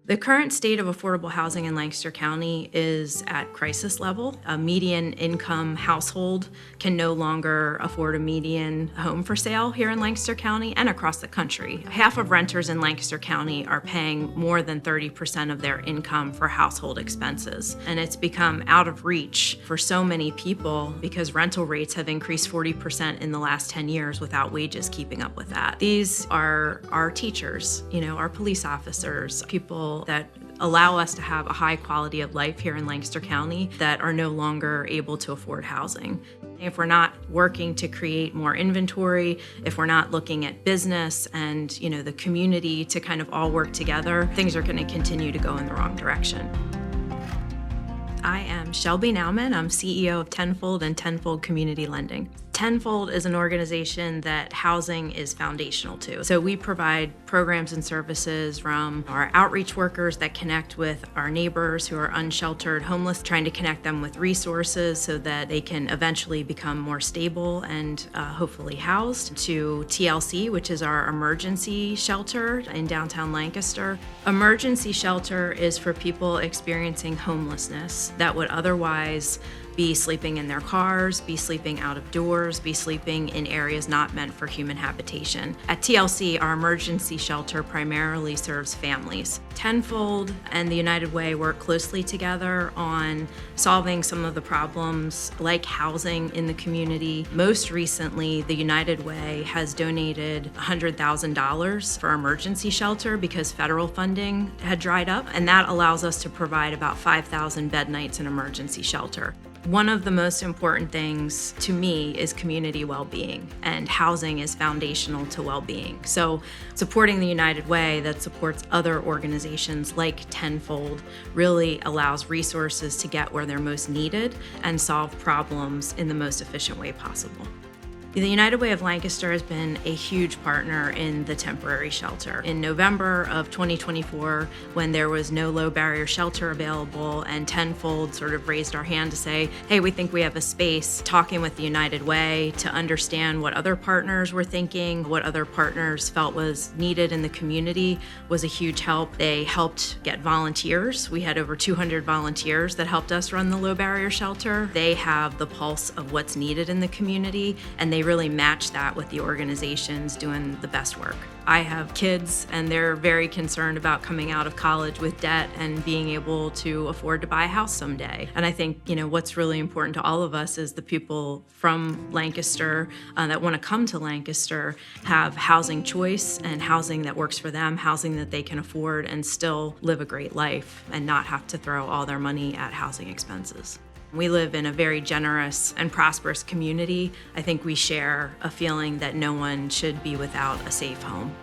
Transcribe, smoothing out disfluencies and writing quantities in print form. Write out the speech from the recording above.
The current state of affordable housing in Lancaster County is at crisis level. A median income household can no longer afford a median home for sale here in Lancaster County and across the country. Half of renters in Lancaster County are paying more than 30% of their income for household expenses. And it's become out of reach for so many people because rental rates have increased 40% in the last 10 years without wages keeping up with that. These are our teachers, our police officers, people that allow us to have a high quality of life here in Lancaster County that are no longer able to afford housing. If we're not working to create more inventory, if we're not looking at business and the community to kind of all work together, things are going to continue to go in the wrong direction. I am Shelby Nauman. I'm CEO of Tenfold and Tenfold Community Lending. Tenfold is an organization that housing is foundational to. So we provide programs and services from our outreach workers that connect with our neighbors who are unsheltered, homeless, trying to connect them with resources so that they can eventually become more stable and hopefully housed, to TLC, which is our emergency shelter in downtown Lancaster. Emergency shelter is for people experiencing homelessness that would otherwise be sleeping in their cars, be sleeping out of doors, be sleeping in areas not meant for human habitation. At TLC, our emergency shelter primarily serves families. Tenfold and the United Way work closely together on solving some of the problems like housing in the community. Most recently, the United Way has donated $100,000 for emergency shelter because federal funding had dried up, and that allows us to provide about 5,000 bed nights in emergency shelter. One of the most important things to me is community well-being, and housing is foundational to well-being. So supporting the United Way that supports other organizations like Tenfold really allows resources to get where they're most needed and solve problems in the most efficient way possible. The United Way of Lancaster has been a huge partner in the temporary shelter. In November of 2024, when there was no low barrier shelter available and Tenfold sort of raised our hand to say, hey, we think we have a space, talking with the United Way to understand what other partners were thinking, what other partners felt was needed in the community was a huge help. They helped get volunteers. We had over 200 volunteers that helped us run the low barrier shelter. They have the pulse of what's needed in the community, and they really match that with the organizations doing the best work. I have kids, and they're very concerned about coming out of college with debt and being able to afford to buy a house someday. And I think, what's really important to all of us is the people from Lancaster that want to come to Lancaster have housing choice and housing that works for them, housing that they can afford and still live a great life and not have to throw all their money at housing expenses. We live in a very generous and prosperous community. I think we share a feeling that no one should be without a safe home.